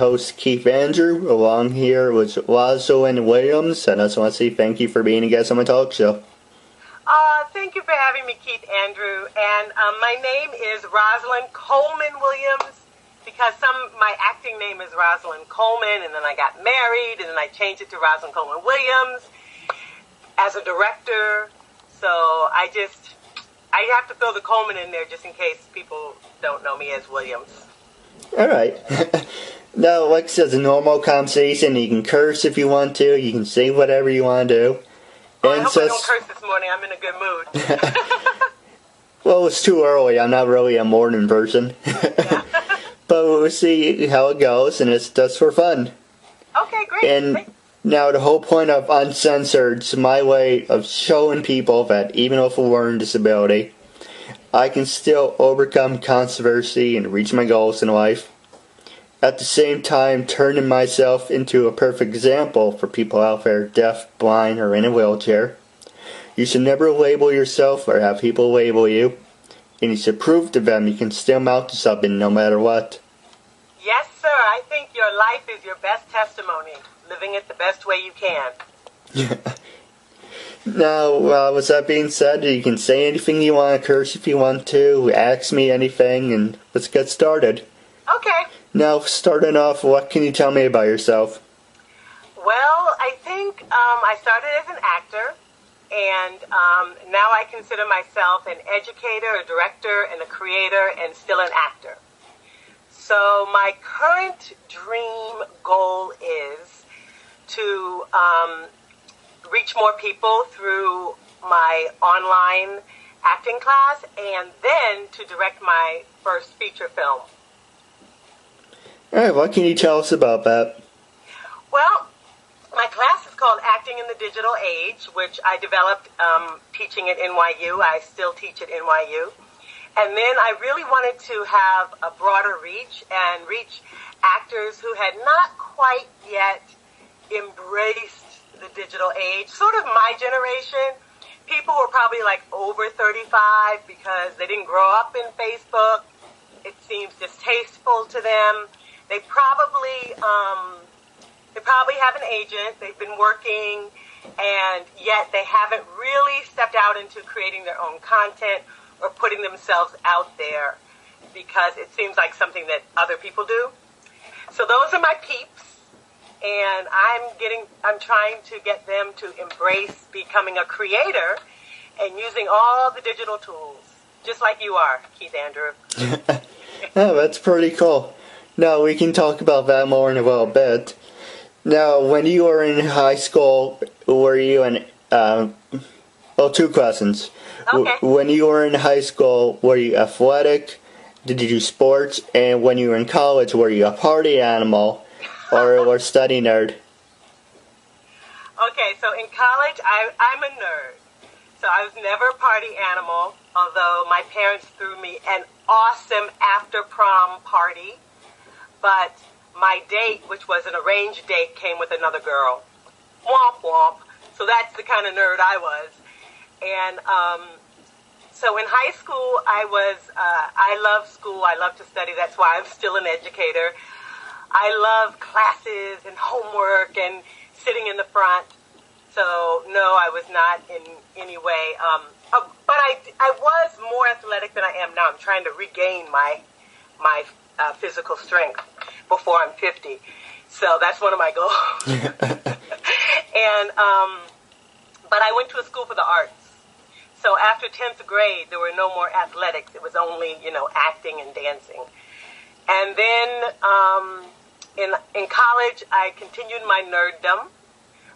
host, Keith Andrew, along here with Rosalyn Williams. And I just want to say thank you for being a guest on my talk show. Thank you for having me, Keith Andrew. And my name is Rosalyn Coleman Williams, because my acting name is Rosalyn Coleman, and then I got married, and then I changed it to Rosalyn Coleman Williams as a director. So I have to throw the Coleman in there just in case people don't know me as Williams. All right. Now, like I said, it's a normal conversation. You can curse if you want to. You can say whatever you want to do. Oh, I hope I don't curse this morning. I'm in a good mood. Well, it's too early. I'm not really a morning person. Yeah. But we'll see how it goes, and it's just for fun. Okay, great. And now the whole point of Uncensored is my way of showing people that even with a learning disability, I can still overcome controversy and reach my goals in life. At the same time, turning myself into a perfect example for people out there deaf, blind, or in a wheelchair. You should never label yourself or have people label you. And you should prove to them you can still mount to something no matter what. Yes, sir. I think your life is your best testimony. Living it the best way you can. Now, with that being said, you can say anything you want, curse if you want to, ask me anything, and let's get started. Okay. Now, starting off, what can you tell me about yourself? Well, I think I started as an actor, and now I consider myself an educator, a director, and a creator, and still an actor. So my current dream goal is to reach more people through my online acting class, and then to direct my first feature film. All right, what can you tell us about that? Well, my class is called Acting in the Digital Age, which I developed teaching at NYU. I still teach at NYU. And then I really wanted to have a broader reach and reach actors who had not quite yet embraced the digital age. Sort of my generation. People were probably like over 35 because they didn't grow up in Facebook. It seems distasteful to them. They probably have an agent. They've been working, and yet they haven't really stepped out into creating their own content or putting themselves out there because it seems like something that other people do. So those are my peeps, and I'm trying to get them to embrace becoming a creator and using all the digital tools, just like you are, Keith Andrew. Oh, that's pretty cool. Now, we can talk about that more in a little bit. Now, when you were in high school, were you in... two questions. Okay. When you were in high school, were you athletic? Did you do sports? And when you were in college, were you a party animal or a study nerd? Okay, so in college, I'm a nerd. So I was never a party animal, although my parents threw me an awesome after-prom party. But my date, which was an arranged date, came with another girl. Womp womp. So that's the kind of nerd I was. And so in high school, I love school. I love to study. That's why I'm still an educator. I love classes and homework and sitting in the front. So no, I was not in any way. But I was more athletic than I am now. I'm trying to regain my physical strength before I'm 50. So that's one of my goals. And but I went to a school for the arts. So after 10th grade, there were no more athletics. It was only, acting and dancing. And then in college, I continued my nerddom.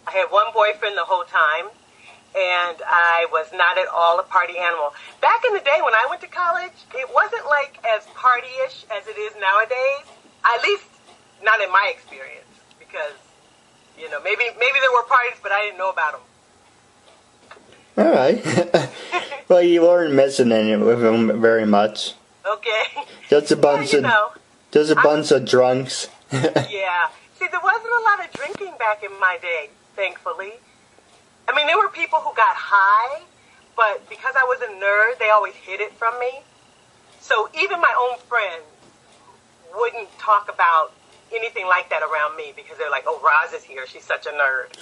I had one boyfriend the whole time, and I was not at all a party animal. Back in the day when I went to college, it wasn't like as partyish as it is nowadays, at least not in my experience, because, maybe there were parties, but I didn't know about them. All right. Well, you weren't missing any with them very much. Okay. Just a bunch of drunks. Yeah. See, there wasn't a lot of drinking back in my day, thankfully. I mean, there were people who got high, but because I was a nerd, they always hid it from me. So even my own friends wouldn't talk about anything like that around me because they're like, oh, Roz is here. She's such a nerd.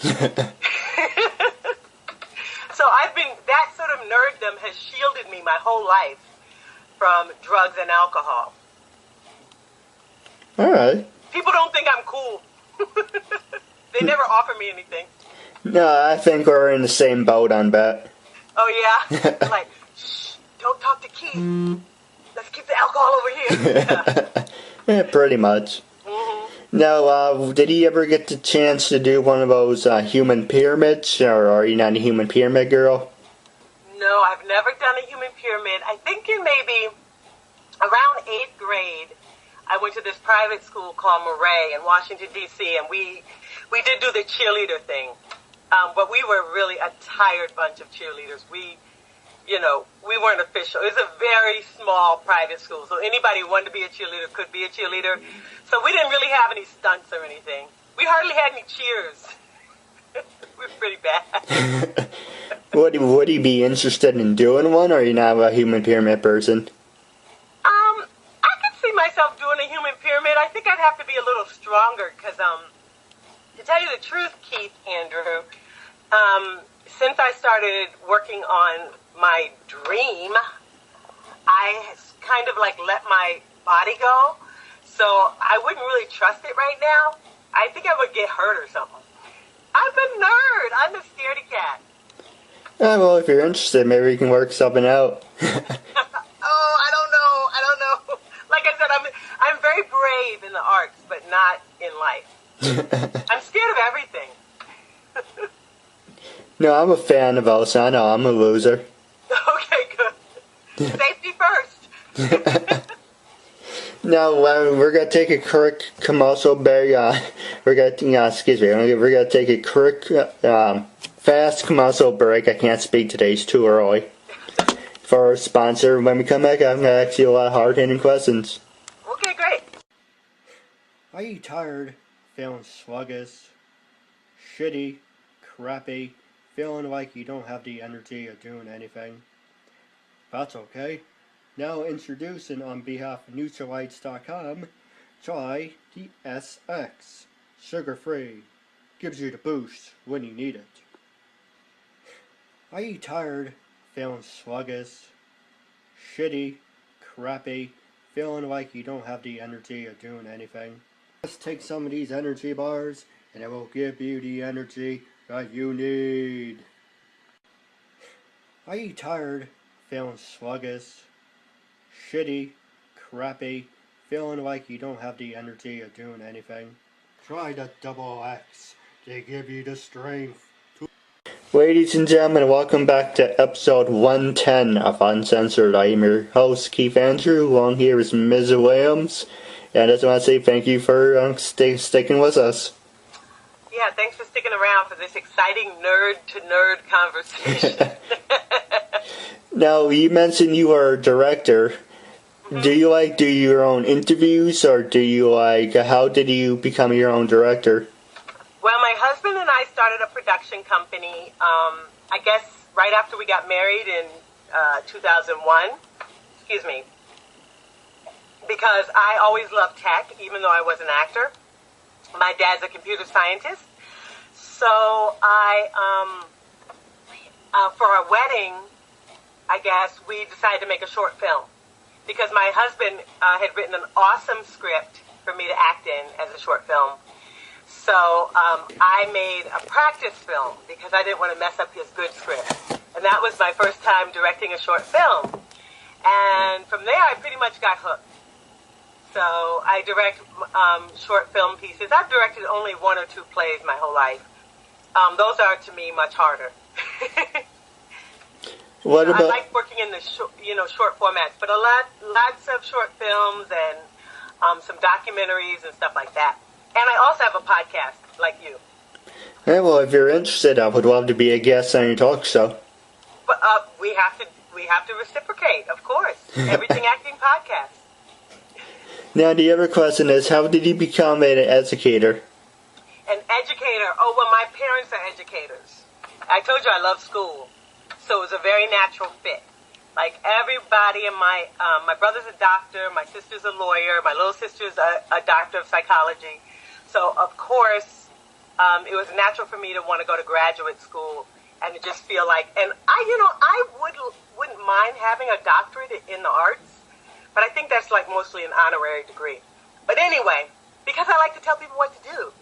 So that sort of nerddom has shielded me my whole life from drugs and alcohol. All right. People don't think I'm cool. They never offer me anything. No, I think we're in the same boat on that. Oh, yeah? Like, shh, don't talk to Keith. Let's keep the alcohol over here. Yeah, pretty much. Mm-hmm. Now, did you ever get the chance to do one of those human pyramids, or are you not a human pyramid girl? No, I've never done a human pyramid. I think in maybe around 8th grade, I went to this private school called Murray in Washington, D.C., and we did do the cheerleader thing. But we were really a tired bunch of cheerleaders. We weren't official. It was a very small private school, so anybody who wanted to be a cheerleader could be a cheerleader. So we didn't really have any stunts or anything. We hardly had any cheers. We were pretty bad. Would you be interested in doing one, or are you not a human pyramid person? I could see myself doing a human pyramid. I think I'd have to be a little stronger because, to tell you the truth, Andrew, since I started working on my dream, I kind of like let my body go. So I wouldn't really trust it right now. I think I would get hurt or something. I'm a nerd. I'm a scaredy cat. Well, if you're interested, maybe we can work something out. Oh, I don't know. Like I said, I'm very brave in the arts, but not in life. I'm scared of everything. No, I'm a fan of those. I know I'm a loser. Okay, good. Safety first. Now, we're gonna take a quick commercial break. We're gonna take a quick, fast commercial break. I can't speak today; it's too early. For our sponsor, when we come back, I'm gonna ask you a lot of hard-hitting questions. Okay, great. Are you tired, feeling sluggish, shitty, crappy, feeling like you don't have the energy of doing anything? That's okay. Now introducing on behalf of Nutralites.com, try the SX. Sugar-free. Gives you the boost when you need it. Are you tired, feeling sluggish, shitty, crappy, feeling like you don't have the energy of doing anything? Just take some of these energy bars and it will give you the energy that you need. Are you tired, feeling sluggish, shitty, crappy, feeling like you don't have the energy of doing anything? Try the Double X. They give you the strength. Ladies and gentlemen, welcome back to episode 110 of Uncensored. I am your host, Keith Andrew. Along here is Ms. Williams. And I just want to say thank you for sticking with us. Yeah, thanks for sticking around for this exciting nerd-to-nerd conversation. Now, you mentioned you are a director. Mm-hmm. Do you do your own interviews, or do you how did you become your own director? Well, my husband and I started a production company, I guess right after we got married in 2001. Excuse me. Because I always loved tech, even though I was an actor. My dad's a computer scientist. So for our wedding, I guess, we decided to make a short film. Because my husband had written an awesome script for me to act in as a short film. So I made a practice film because I didn't want to mess up his good script. And that was my first time directing a short film. And from there, I pretty much got hooked. So I direct short film pieces. I've directed only 1 or 2 plays my whole life. Those are, to me, much harder. What about? I like working in the short formats, but lots of short films and some documentaries and stuff like that. And I also have a podcast, like you. Hey, well, if you're interested, I would love to be a guest on your talk show. But we have to reciprocate, of course. Everything Acting podcast. Now, the other question is, how did you become an educator? An educator? Oh, well, my parents are educators. I told you I love school, so it was a very natural fit. Like everybody in my brother's a doctor, my sister's a lawyer, my little sister's a doctor of psychology. So of course, it was natural for me to want to go to graduate school and to just feel like, and I wouldn't mind having a doctorate in the arts, but I think that's like mostly an honorary degree. But anyway, because I like to tell people what to do.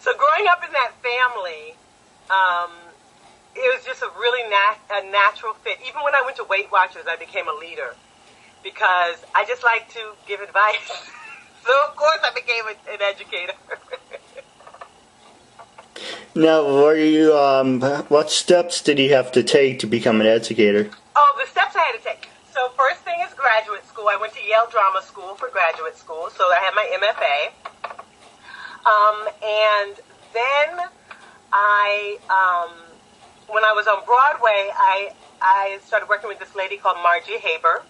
So growing up in that family, it was just a really a natural fit. Even when I went to Weight Watchers, I became a leader because I just like to give advice. So, of course, I became an educator. Now, what steps did you have to take to become an educator? Oh, the steps I had to take. So, first thing is graduate school. I went to Yale Drama School for graduate school, so I had my MFA. And then when I was on Broadway, I started working with this lady called Margie Haber,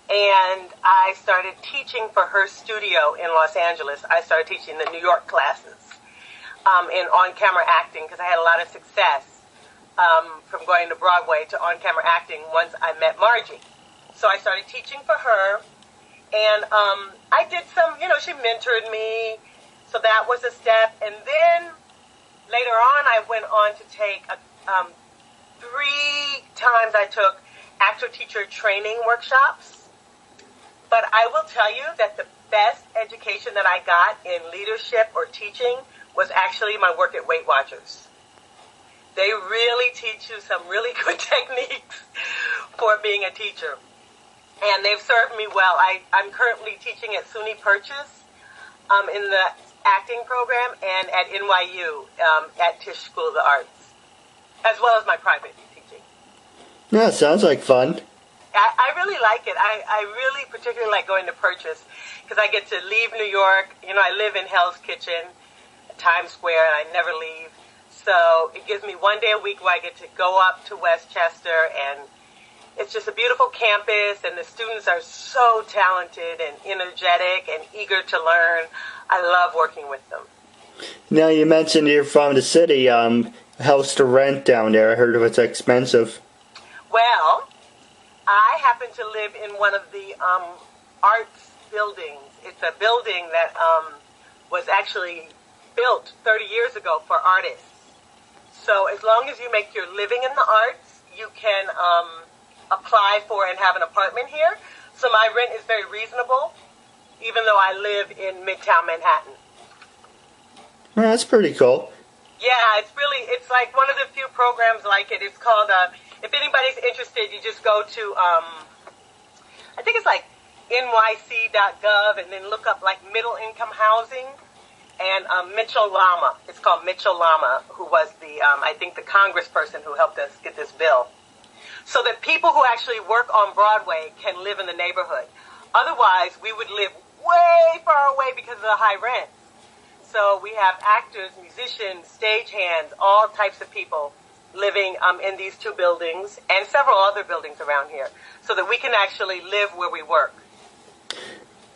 and I started teaching for her studio in Los Angeles. I started teaching the New York classes in on-camera acting because I had a lot of success from going to Broadway to on-camera acting once I met Margie. So I started teaching for her, and I did some, she mentored me, so that was a step. And then later on, I went on to take 3 times I took actor-teacher training workshops. But I will tell you that the best education that I got in leadership or teaching was actually my work at Weight Watchers. They really teach you some really good techniques for being a teacher. And they've served me well. I'm currently teaching at SUNY Purchase in the acting program and at NYU at Tisch School of the Arts, as well as my private teaching. Yeah, sounds like fun. I really like it. I really particularly like going to Purchase because I get to leave New York. I live in Hell's Kitchen, Times Square, and I never leave. So it gives me 1 day a week where I get to go up to Westchester, and it's just a beautiful campus, and the students are so talented and energetic and eager to learn. I love working with them. Now, you mentioned you're from the city. How's the rent down there? I heard it's expensive. Well, I happen to live in one of the arts buildings. It's a building that was actually built 30 years ago for artists. So as long as you make your living in the arts, you can apply for and have an apartment here. So my rent is very reasonable, even though I live in Midtown Manhattan. Well, that's pretty cool. Yeah, it's like one of the few programs like it. It's called, if anybody's interested, you just go to, I think it's like nyc.gov, and then look up like middle income housing. And Mitchell Lama, it's called Mitchell Lama, who was I think the congressperson who helped us get this bill. So that people who actually work on Broadway can live in the neighborhood. Otherwise, we would live way far away because of the high rent. So we have actors, musicians, stagehands, all types of people living in these 2 buildings and several other buildings around here so that we can actually live where we work.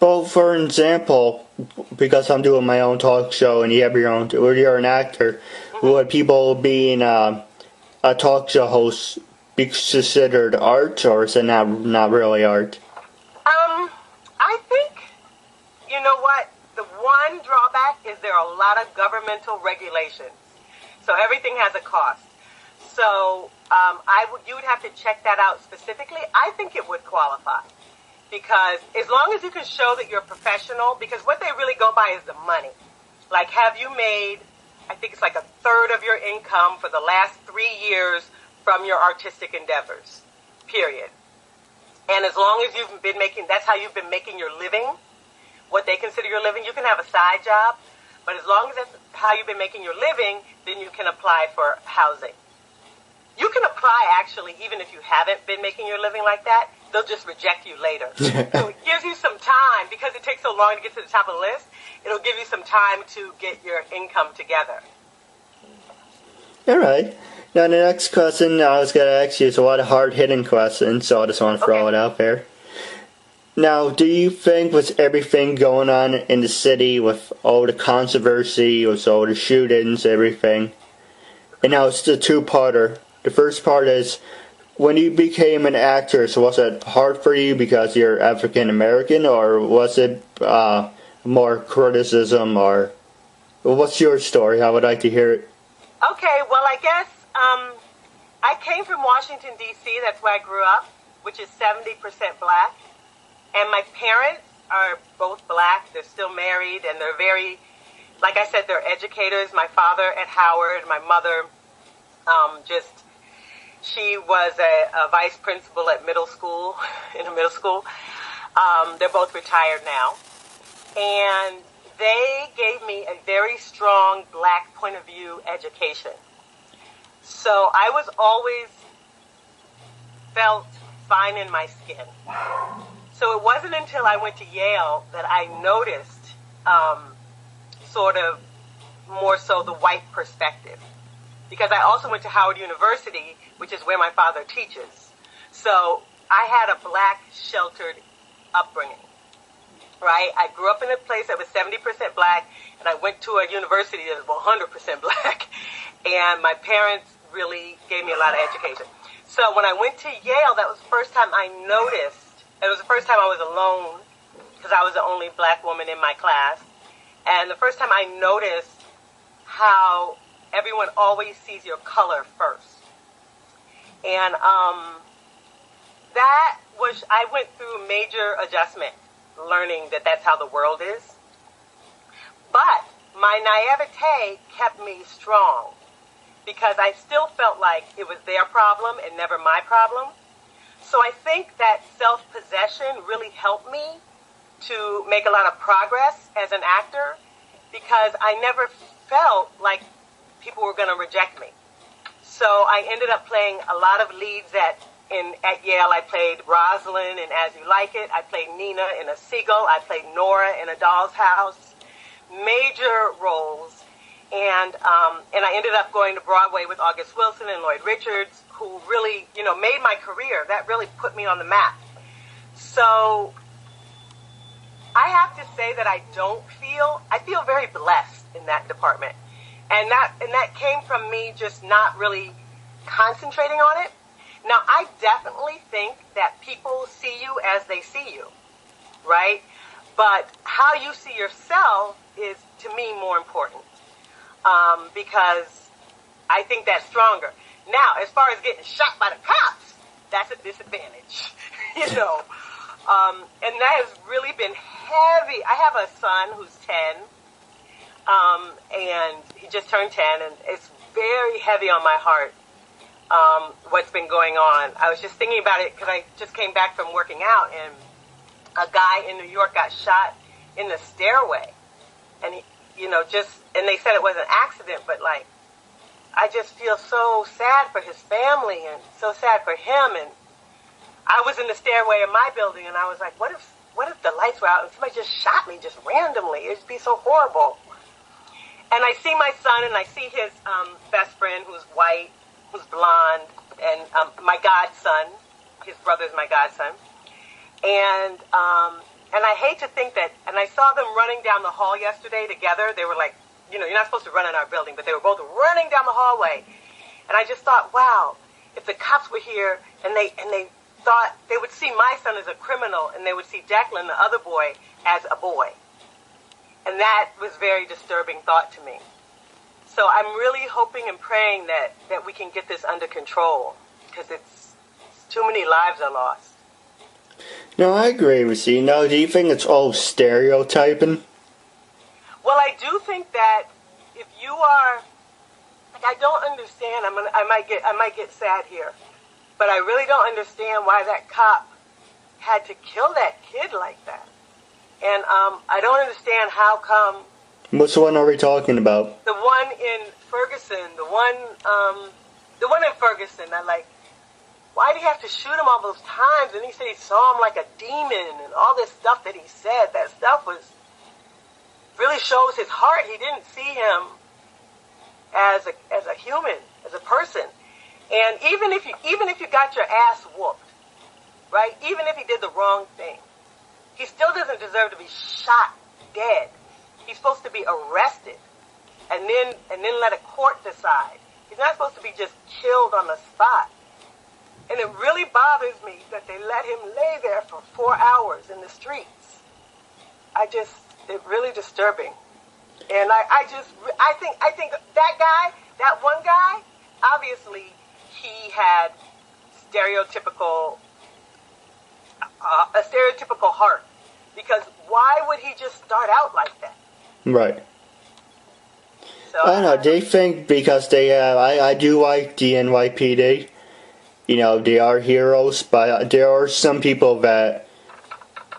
Well, for example, because I'm doing my own talk show and you have your own, or you're an actor, would people being a talk show host be considered art, or is it not really art? I think, you know what, the one drawback is there are a lot of governmental regulations. So everything has a cost. So you would have to check that out specifically. I think it would qualify. Because as long as you can show that you're professional, because what they really go by is the money. Like, have you made, I think it's like 1/3 of your income for the last 3 years from your artistic endeavors, period. And as long as you've been that's how you've been making your living, what they consider your living. You can have a side job, but as long as that's how you've been making your living, then you can apply for housing. You can apply, actually, even if you haven't been making your living like that. They'll just reject you later. So it gives you some time, because it takes so long to get to the top of the list, it'll give you some time to get your income together. All right. Now, the next question I was going to ask you is a lot of hard-hitting questions, so I just want to throw it out there. Now, do you think with everything going on in the city, with all the controversy, with all the shootings, everything, and now it's the 2-parter. The first part is, when you became an actress, was it hard for you because you're African American, or was it more criticism, or what's your story? I would like to hear it. Okay, well, I guess I came from Washington, D.C. That's where I grew up, which is 70% black. And my parents are both black. They're still married, and they're very, like I said, they're educators. My father at Howard, my mother she was a vice principal at middle school, in a middle school. They're both retired now. And they gave me a very strong black point of view education. So I was always felt fine in my skin. So it wasn't until I went to Yale that I noticed sort of more so the white perspective. Because I also went to Howard University, which is where my father teaches. So I had a black sheltered upbringing, right? I grew up in a place that was 70% black, and I went to a university that was 100% black. And my parents really gave me a lot of education. So when I went to Yale, that was the first time I noticed, it was the first time I was alone, because I was the only black woman in my class. And the first time I noticed how everyone always sees your color first. And that was, I went through a major adjustment, learning that that's how the world is. But my naivete kept me strong, because I still felt like it was their problem and never my problem. So I think that self-possession really helped me to make a lot of progress as an actor, because I never felt like people were going to reject me. So I ended up playing a lot of leads at Yale. I played Rosalyn in As You Like It. I played Nina in A Seagull. I played Nora in A Doll's House. Major roles. And I ended up going to Broadway with August Wilson and Lloyd Richards, who really, made my career. That really put me on the map. So I have to say that I feel very blessed in that department. And that came from me just not really concentrating on it. Now, I definitely think that people see you as they see you, right? But how you see yourself is, to me, more important, because I think that's stronger. Now, as far as getting shot by the cops, that's a disadvantage, And that has really been heavy. I have a son who's 10. And he just turned 10, and it's very heavy on my heart, what's been going on. I was just thinking about it because I just came back from working out, and a guy in New York got shot in the stairway. And, and they said it was an accident, but, I just feel so sad for his family and so sad for him. And I was in the stairway of my building, and I was like, what if the lights were out and somebody just shot me just randomly? It'd be so horrible. And I see my son, and I see his best friend, who's white, who's blonde, and my godson. His brother's my godson. And I hate to think that, and I saw them running down the hall yesterday together. They were like, you're not supposed to run in our building, but they were both running down the hallway. And I just thought, wow, if the cops were here, and they thought they would see my son as a criminal, and they would see Declan, the other boy, as a boy. And that was a very disturbing thought to me. So I'm really hoping and praying that we can get this under control, because it's too many lives are lost. No, I agree with you. No, do you think it's all stereotyping? Well, I do think that if you are, I don't understand. I might get sad here, but I really don't understand why that cop had to kill that kid like that. And I don't understand how come. Which one are we talking about? The one in Ferguson. The one in Ferguson. Why did he have to shoot him all those times? And he said he saw him like a demon, and all this stuff that he said. That stuff really shows his heart. He didn't see him as a human, as a person. And even if you got your ass whooped, right? Even if he did the wrong thing, he still doesn't deserve to be shot dead. He's supposed to be arrested and then let a court decide. He's not supposed to be just killed on the spot. And it really bothers me that they let him lay there for 4 hours in the streets. It's really disturbing. And I think that guy, that one guy, obviously he had a stereotypical heart. Because why would he just start out like that? Right. So, I don't know. They think because they have. I do like the NYPD. You know, they are heroes, but there are some people that,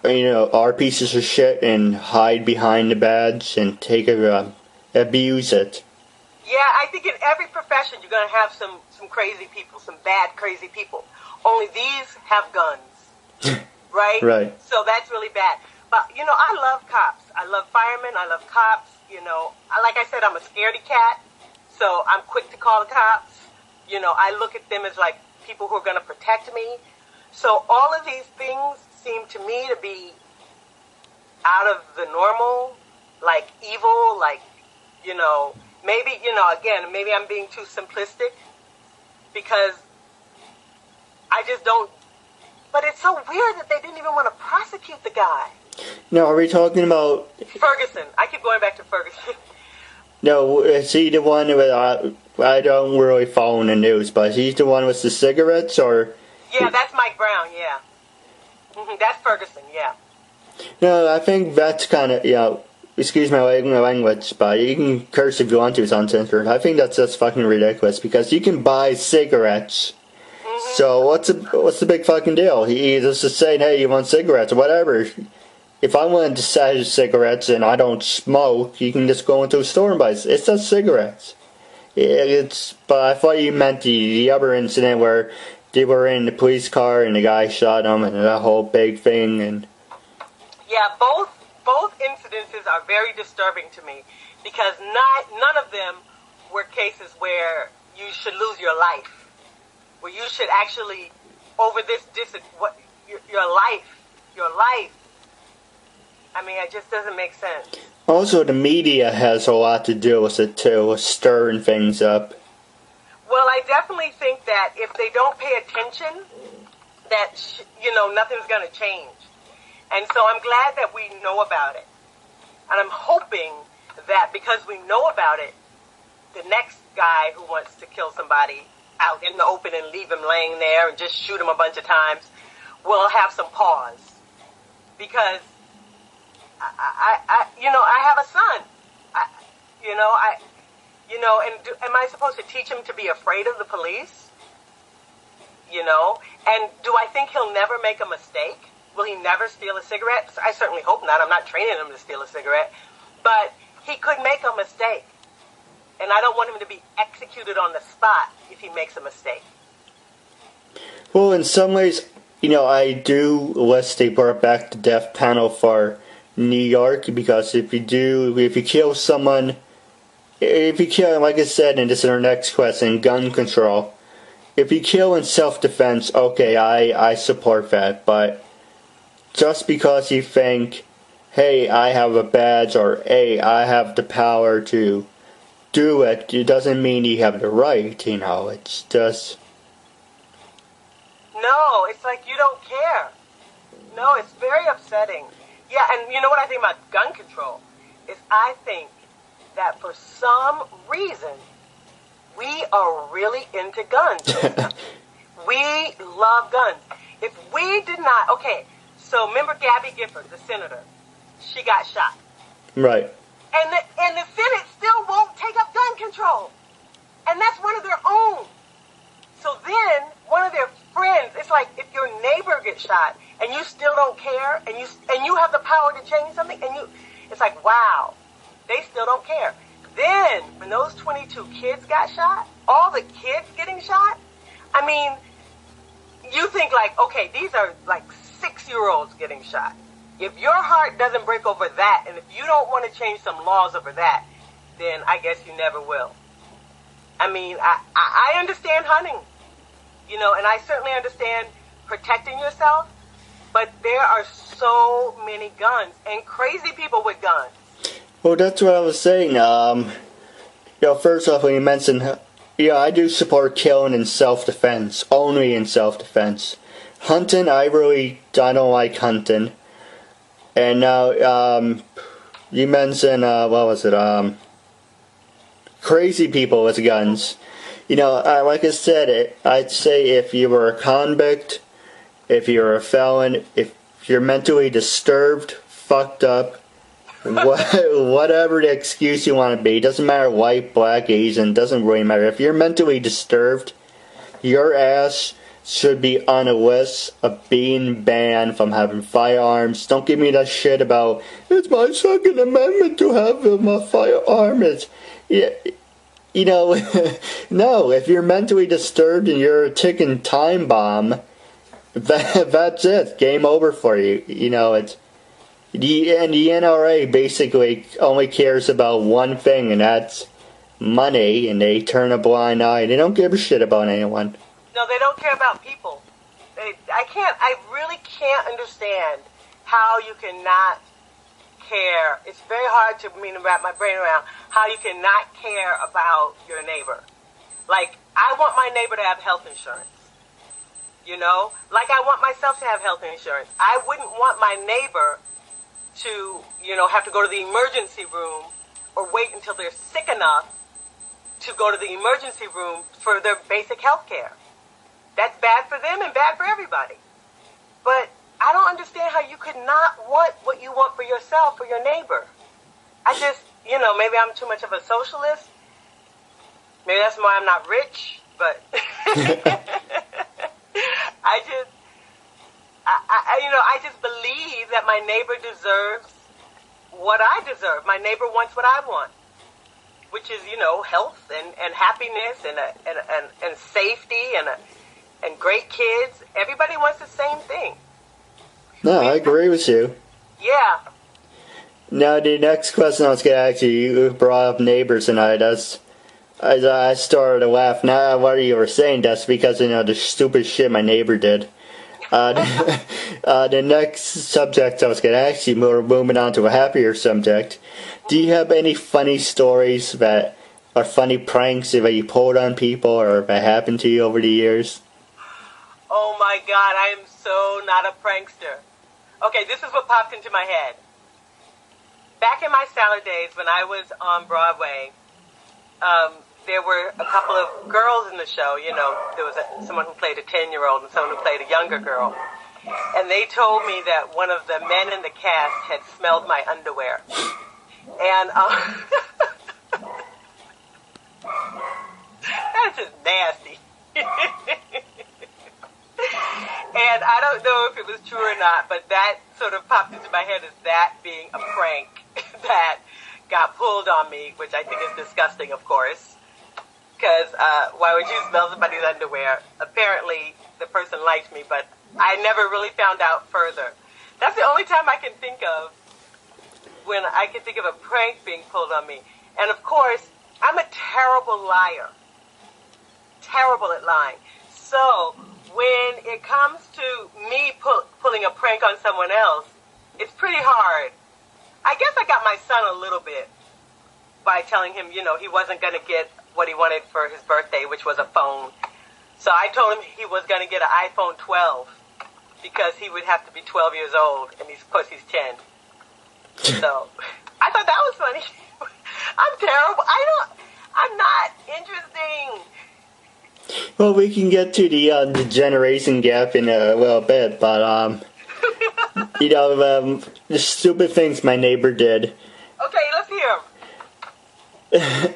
you know, are pieces of shit and hide behind the badge and abuse it. Yeah, I think in every profession you're going to have some crazy people, some bad crazy people. Only these have guns, right? Right. So that's really bad. But, you know, I love cops. I love firemen. I love cops. You know, like I said, I'm a scaredy cat, so I'm quick to call the cops. You know, I look at them as like people who are going to protect me. So all of these things seem to me to be out of the normal, like evil, like, you know, maybe, you know, again, maybe I'm being too simplistic because I just don't, but it's so weird that they didn't even want to prosecute the guy. No, are we talking about Ferguson? I keep going back to Ferguson. No, is he the one with, I don't really follow the news, but he's the one with the cigarettes, or? Yeah, that's Mike Brown, yeah. That's Ferguson, yeah. No, I think that's kind of, you know, excuse my language, but you can curse if you want to, it's uncensored. I think that's just fucking ridiculous, because you can buy cigarettes. So what's the big fucking deal? He just saying, hey, you want cigarettes or whatever. If I wanted to sell cigarettes and I don't smoke, you can just go into a store and buy it. It's just cigarettes. But I thought you meant the other incident where they were in the police car and the guy shot them and that whole big thing. And yeah, both incidences are very disturbing to me because none of them were cases where you should lose your life, where you should actually over your life. I mean, it just doesn't make sense. Also, the media has a lot to do with it, too, stirring things up. Well, I definitely think that if they don't pay attention, that, nothing's going to change. And so I'm glad that we know about it. And I'm hoping that because we know about it, the next guy who wants to kill somebody out in the open and leave him laying there and just shoot him a bunch of times will have some pause. Because I have a son. Am I supposed to teach him to be afraid of the police? And do I think he'll never make a mistake? Will he never steal a cigarette? I certainly hope not. I'm not training him to steal a cigarette. But he could make a mistake. And I don't want him to be executed on the spot if he makes a mistake. Well, in some ways, I do wish they brought back the death penalty for New York, because if you kill someone, like I said, and this is our next question, gun control, if you kill in self-defense, okay, I support that, but just because you think, hey, I have a badge, or hey, I have the power to do it, it doesn't mean you have the right, it's just... No, it's like you don't care. No, it's very upsetting. Yeah, and you know what I think about gun control? Is I think that for some reason, we are really into guns. We love guns. If we did not, okay, so remember Gabby Gifford, the senator, she got shot. Right. And the Senate still won't take up gun control. And that's one of their own. So then, one of their friends, it's like if your neighbor gets shot and you still don't care and you have the power to change something it's like, wow, they still don't care. Then, when those 22 kids got shot, all the kids getting shot, I mean, you think like, okay, these are like 6-year-olds getting shot. If your heart doesn't break over that, and if you don't want to change some laws over that, then I guess you never will. I mean, I understand hunting, and I certainly understand protecting yourself, but there are so many guns and crazy people with guns. Well, that's what I was saying. First off, when you mentioned Yeah, I do support killing in self-defense, only in self-defense. Hunting, I don't like hunting. And now, you mentioned, what was it, crazy people with guns. Like I said, I'd say if you were a convict, if you're a felon, if you're mentally disturbed, fucked up, whatever the excuse you want to be, doesn't matter white, black, Asian, doesn't really matter. If you're mentally disturbed, your ass should be on a list of being banned from having firearms. Don't give me that shit about, it's my Second Amendment to have a firearm. No, if you're mentally disturbed and you're a ticking time bomb, that's it. Game over for you. The NRA basically only cares about one thing, and that's money, and they turn a blind eye. They don't give a shit about anyone. No, they don't care about people. I really can't understand how you cannot care. It's very hard to wrap my brain around how you cannot care about your neighbor. Like, I want my neighbor to have health insurance. Like I want myself to have health insurance. I wouldn't want my neighbor to, have to go to the emergency room or wait until they're sick enough to go to the emergency room for their basic health care. That's bad for them and bad for everybody. But I don't understand how you could not want what you want for yourself, for your neighbor. I just, maybe I'm too much of a socialist. Maybe that's why I'm not rich, but I just believe that my neighbor deserves what I deserve. My neighbor wants what I want, which is, health and happiness and safety and great kids. Everybody wants the same thing. No, I agree with you. Yeah. Now, the next question I was going to ask you, you brought up neighbors tonight. I started to laugh. Now, what you were saying, that's because, the stupid shit my neighbor did. The next subject I was going to ask you, we're moving on to a happier subject. Do you have any funny stories that are funny pranks that you pulled on people or that happened to you over the years? Oh my God, I am so not a prankster. Okay, this is what popped into my head. Back in my salad days when I was on Broadway, there were a couple of girls in the show. There was someone who played a 10-year-old and someone who played a younger girl. And they told me that one of the men in the cast had smelled my underwear. And that's just nasty. And I don't know if it was true or not, but that sort of popped into my head as that being a prank that got pulled on me, which I think is disgusting, of course. Because why would you smell somebody's underwear? Apparently, the person liked me, but I never really found out further. That's the only time I can think of when I can think of a prank being pulled on me. And of course, I'm a terrible liar. Terrible at lying. So when it comes to me pulling a prank on someone else, it's pretty hard. I guess I got my son a little bit by telling him, he wasn't going to get what he wanted for his birthday, which was a phone. So I told him he was going to get an iPhone 12 because he would have to be 12 years old, and of course he's 10. So I thought that was funny. I'm terrible. I'm not interesting. Well, we can get to the generation gap in a little bit, but the stupid things my neighbor did. Okay, let's hear them.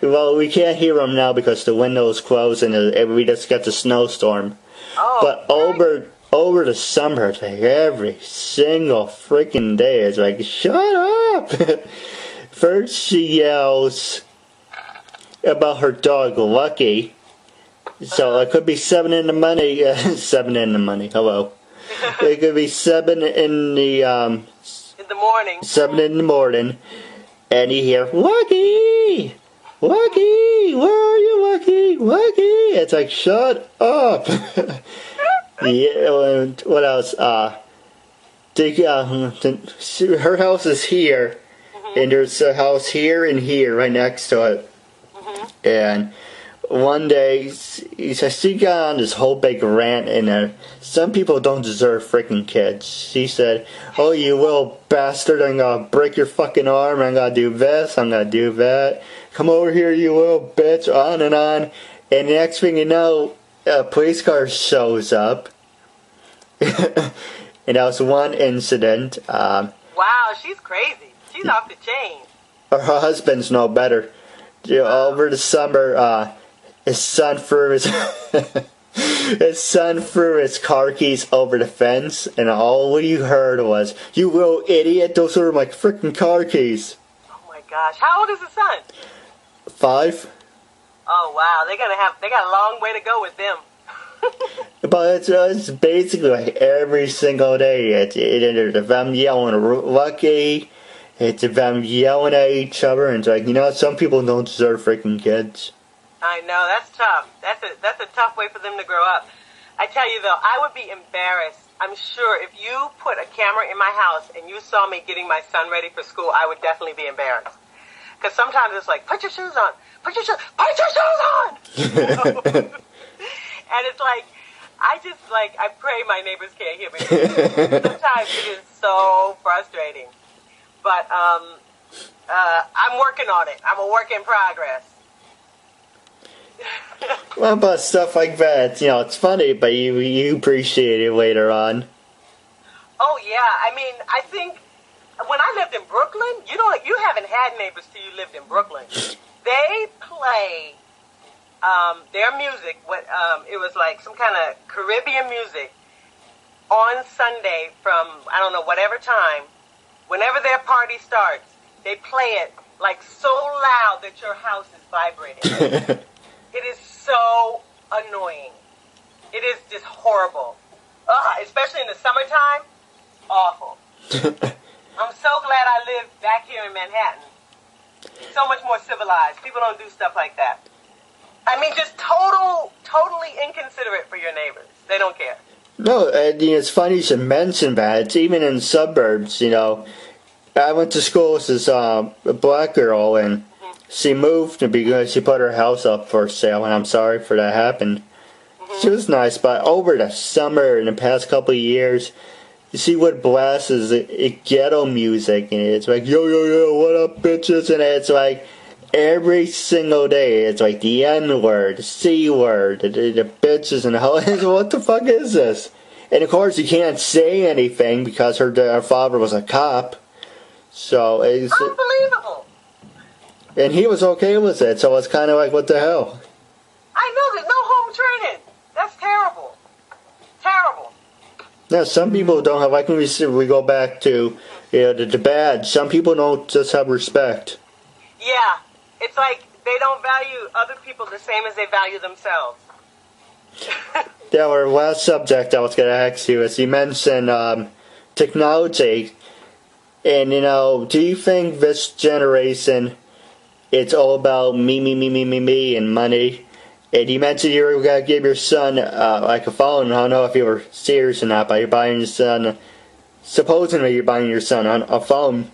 Well, we can't hear them now because the window's closed and we just got the snowstorm. Oh, but over the summer, it's like every single freaking day, it's like, shut up! First she yells about her dog, Lucky. So it could be 7 in the morning. 7 in the morning. Hello. It could be 7 in the morning. 7 in the morning, and you hear Lucky, Lucky, where are you, Lucky, Lucky? It's like, shut up. Yeah. What else? Her house is here, and there's a house here and here right next to it, and one day, she got on this whole big rant, and some people don't deserve freaking kids. She said, "Oh, you little bastard, I'm gonna break your fucking arm, I'm gonna do this, I'm gonna do that. Come over here, you little bitch," on. And the next thing you know, a police car shows up. And that was one incident. Wow, she's crazy. She's off the chain. Her husband's no better. Over the summer, his son threw his car keys over the fence, and all you heard was, "You little idiot! Those are my freaking car keys." Oh my gosh! How old is the son? 5. Oh wow! They got a long way to go with them. But it's basically like every single day. It's them yelling lucky. It's them yelling at each other, and it's like, some people don't deserve freaking kids. I know, that's tough. That's a tough way for them to grow up. I tell you though, I would be embarrassed. I'm sure if you put a camera in my house and you saw me getting my son ready for school, I would definitely be embarrassed. Because sometimes it's like, put your shoes on, put your shoes on. And it's like, I pray my neighbors can't hear me. Sometimes it is so frustrating. But I'm working on it. I'm a work in progress. Well, but stuff like that, it's funny, but you appreciate it later on. Oh, yeah. I mean, I think when I lived in Brooklyn, you haven't had neighbors till you lived in Brooklyn. They play their music, it was like some kind of Caribbean music, on Sunday from, I don't know, whatever time. Whenever their party starts, they play it like so loud that your house is vibrating. It is so annoying. It is just horrible. Especially in the summertime, awful. I'm so glad I live back here in Manhattan. It's so much more civilized. People don't do stuff like that. I mean, just totally inconsiderate for your neighbors. They don't care. No, it's funny you should mention that. It's even in suburbs, I went to school with this black girl, and she moved because she put her house up for sale, and I'm sorry for that happened. She was nice, but over the summer, in the past couple of years, she would blast ghetto music, and it's like, yo, what up, bitches? And it's like, every single day, it's like the N-word, the C-word, the bitches and the hoes. What the fuck is this? And of course, you can't say anything because her father was a cop. So it's unbelievable. And he was okay with it, so it's kind of like, what the hell? I know, there's no home training. That's terrible. Terrible. Now, some people don't have, like when we go back to the bad, some people don't just have respect. Yeah. It's like they don't value other people the same as they value themselves. Yeah, our last subject I was going to ask you is, you mentioned technology. And, do you think this generation, it's all about me, and money? And you mentioned you were going to give your son like a phone. I don't know if you were serious or not, but you're buying your son, supposedly you're buying your son a phone.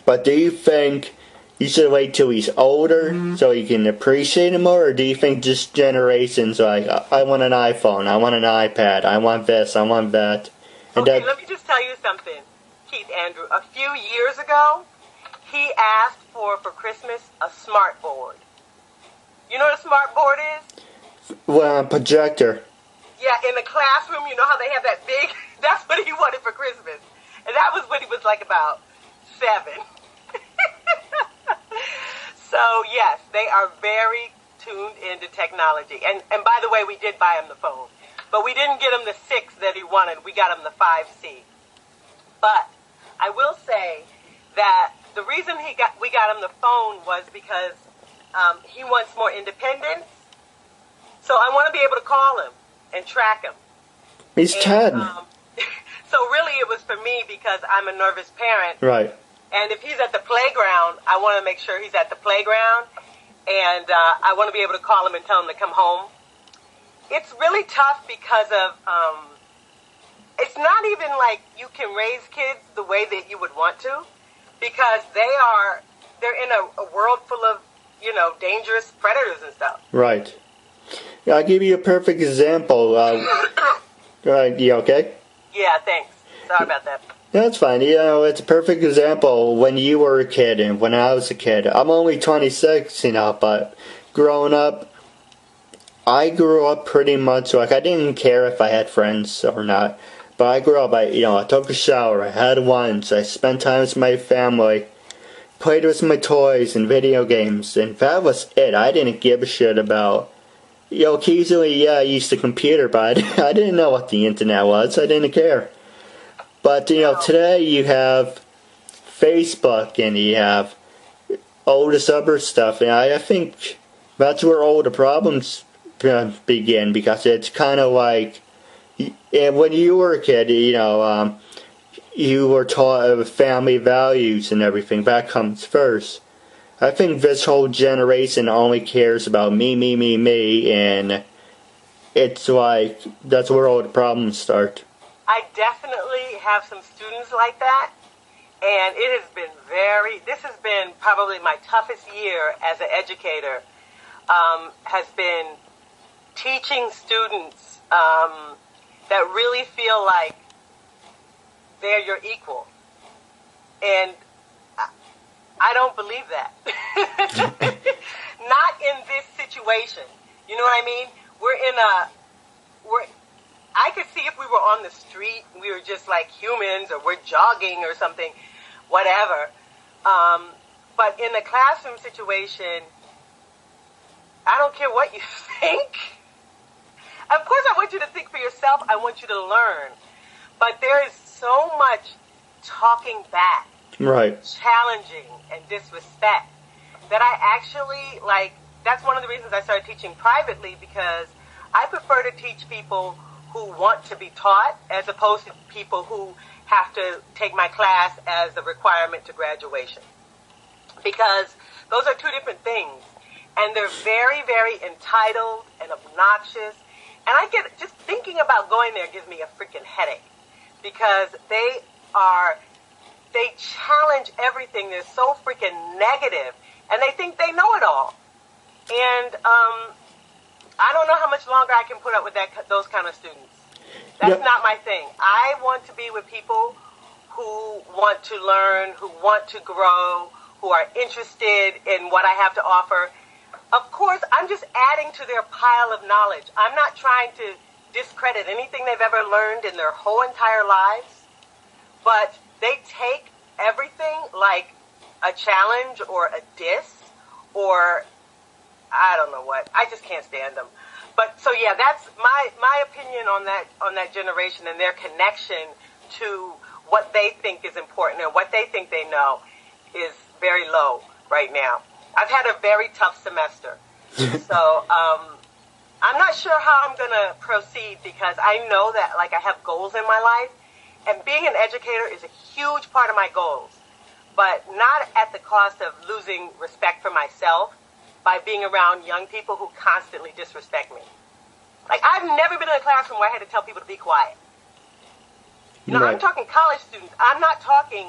But do you think you should wait till he's older so you can appreciate him more? Or do you think just generations like, I want an iPhone, I want an iPad, I want this, I want that? And okay, let me just tell you something, Keith Andrew. A few years ago, he asked for Christmas a smart board. You know what a smart board is? Well, a projector. Yeah, in the classroom, you know how they have that big, that's what he wanted for Christmas. And that was when he was like about 7. So, yes, they are very tuned into technology. And by the way, we did buy him the phone. But we didn't get him the 6 that he wanted. We got him the 5C. But I will say that the reason we got him the phone was because he wants more independence. So I want to be able to call him and track him. He's 10. So really it was for me because I'm a nervous parent. Right. And if he's at the playground, I want to make sure he's at the playground. And I want to be able to call him and tell him to come home. It's really tough because of, it's not even like you can raise kids the way that you would want to. Because they're in a world full of, dangerous predators and stuff. Right. I'll give you a perfect example. You okay? Yeah, thanks. Sorry about that. That's fine. It's a perfect example when you were a kid and when I was a kid. I'm only 26, but growing up, I grew up pretty much like I didn't care if I had friends or not. But I grew up, I took a shower, I had lunch, I spent time with my family, played with my toys and video games, and that was it. I didn't give a shit about, occasionally, I used a computer, but I didn't know what the internet was. I didn't care. But, today you have Facebook and you have all this other stuff, and I think that's where all the problems begin, because it's kind of like, and when you were a kid, you were taught of family values and everything. That comes first. I think this whole generation only cares about me, me, me, me, and it's like, that's where all the problems start. I definitely have some students like that, and it has been this has been probably my toughest year as an educator, has been teaching students that really feel like they're your equal. And I don't believe that. Not in this situation. You know what I mean? I could see if we were on the street, we were just like humans, or we're jogging or something, whatever. But in a classroom situation, I don't care what you think. Of course, I want you to think for yourself. I want you to learn. But there is so much talking back, right, challenging, and disrespect that I actually, that's one of the reasons I started teaching privately, because I prefer to teach people who want to be taught as opposed to people who have to take my class as a requirement to graduation. Because those are two different things. And they're very, very entitled and obnoxious. And just thinking about going there gives me a freaking headache. Because they challenge everything. They're so freaking negative. And they think they know it all. And I don't know how much longer I can put up with those kind of students. That's not my thing. I want to be with people who want to learn, who want to grow, who are interested in what I have to offer. Of course, I'm just adding to their pile of knowledge. I'm not trying to discredit anything they've ever learned in their whole entire lives, but they take everything like a challenge or a diss or I don't know what. I just can't stand them. But so yeah, that's my opinion on that generation and their connection to what they think is important and what they think they know is very low right now. I've had a very tough semester. So I'm not sure how I'm going to proceed because I know that I have goals in my life, and being an educator is a huge part of my goals, but not at the cost of losing respect for myself by being around young people who constantly disrespect me. I've never been in a classroom where I had to tell people to be quiet. Right. I'm talking college students. I'm not talking,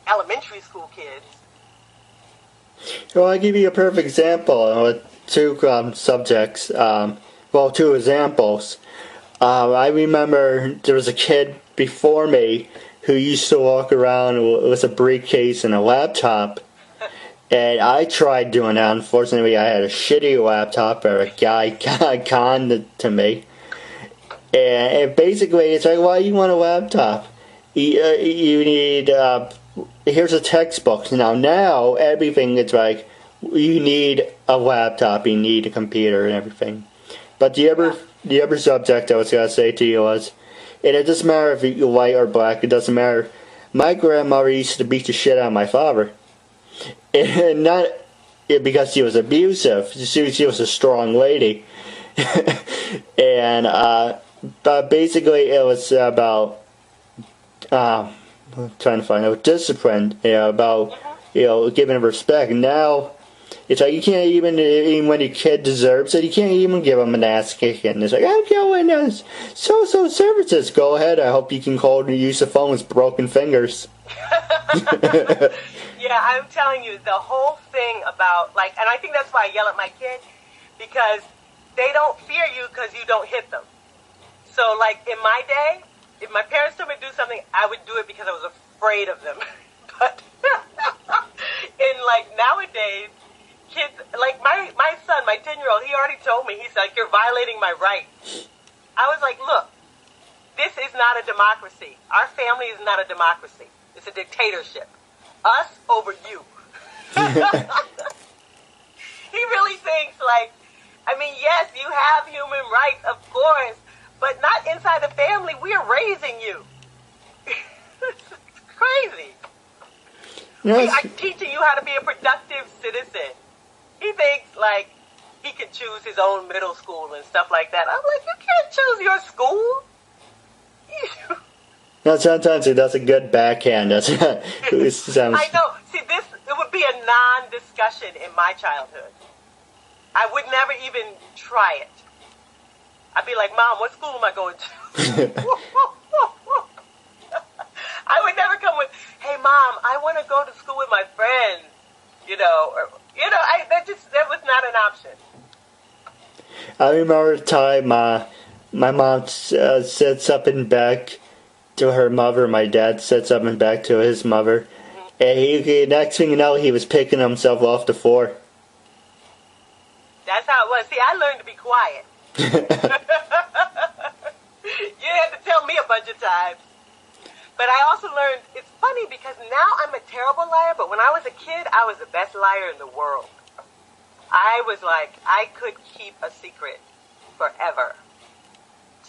elementary school kids. Well, I'll give you a perfect example with two subjects. Two examples. I remember there was a kid before me who used to walk around with a briefcase and a laptop. And I tried doing that. Unfortunately, I had a shitty laptop, or a guy conned it to me. And basically, it's like, why do you want a laptop? You need, here's a textbook. Now everything, it's like, you need a laptop, you need a computer and everything. But the other subject I was going to say to you was, and it doesn't matter if you're white or black, it doesn't matter. My grandmother used to beat the shit out of my father. And not because she was abusive. She was a strong lady. And but basically it was about I'm trying to find out discipline, about giving respect. Now it's like you can't even when your kid deserves it, you can't even give them an ass kicking. It's like, I'm going to so services. Go ahead. I hope you can call and use the phone with broken fingers. Yeah, I'm telling you, the whole thing about, and I think that's why I yell at my kid, because they don't fear you because you don't hit them. So, like, in my day, if my parents told me to do something, I would do it because I was afraid of them. But in, like, nowadays, kids, like, my son, my 10-year-old, he already told me, he's like, you're violating my rights. I was like, look, this is not a democracy. Our family is not a democracy. It's a dictatorship. Us over you. He really thinks, like, I mean, yes, you have human rights, of course, but not inside the family. We are raising you. It's crazy. We are teaching you how to be a productive citizen. He thinks, like, he can choose his own middle school and stuff like that. I'm like, you can't choose your school. No, sometimes it does a good backhand. It sounds... I know. See, it would be a non-discussion in my childhood. I would never even try it. I'd be like, Mom, what school am I going to? I would never come with, hey, Mom, I want to go to school with my friends. That was not an option. I remember the time my mom said something back to her mother. My dad said something back to his mother. And next thing you know, he was picking himself off the floor. That's how it was. See, I learned to be quiet. You had to tell me a bunch of times. But I also learned, it's funny because now I'm a terrible liar, but when I was a kid, I was the best liar in the world. I was like, I could keep a secret forever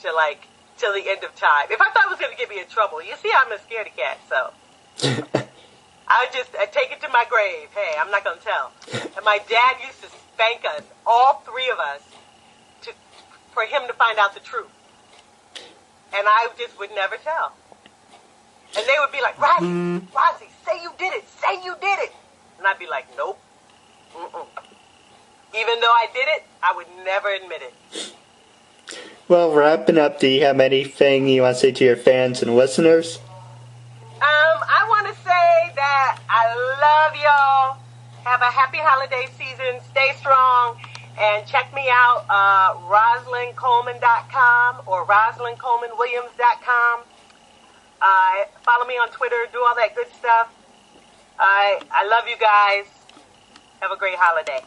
till the end of time. If I thought it was going to get me in trouble, you see, I'm a scaredy cat, so I take it to my grave. Hey, I'm not going to tell. And my dad used to spank us, all three of us, for him to find out the truth. And I just would never tell. And they would be like, Rosie, say you did it. Say you did it. And I'd be like, nope. Mm-mm. Even though I did it, I would never admit it. Well, wrapping up, do you have anything you want to say to your fans and listeners? I want to say that I love y'all. Have a happy holiday season. Stay strong. And check me out, RosalynColeman.com or RosalynColemanWilliams.com. Follow me on Twitter. Do all that good stuff. I love you guys. Have a great holiday.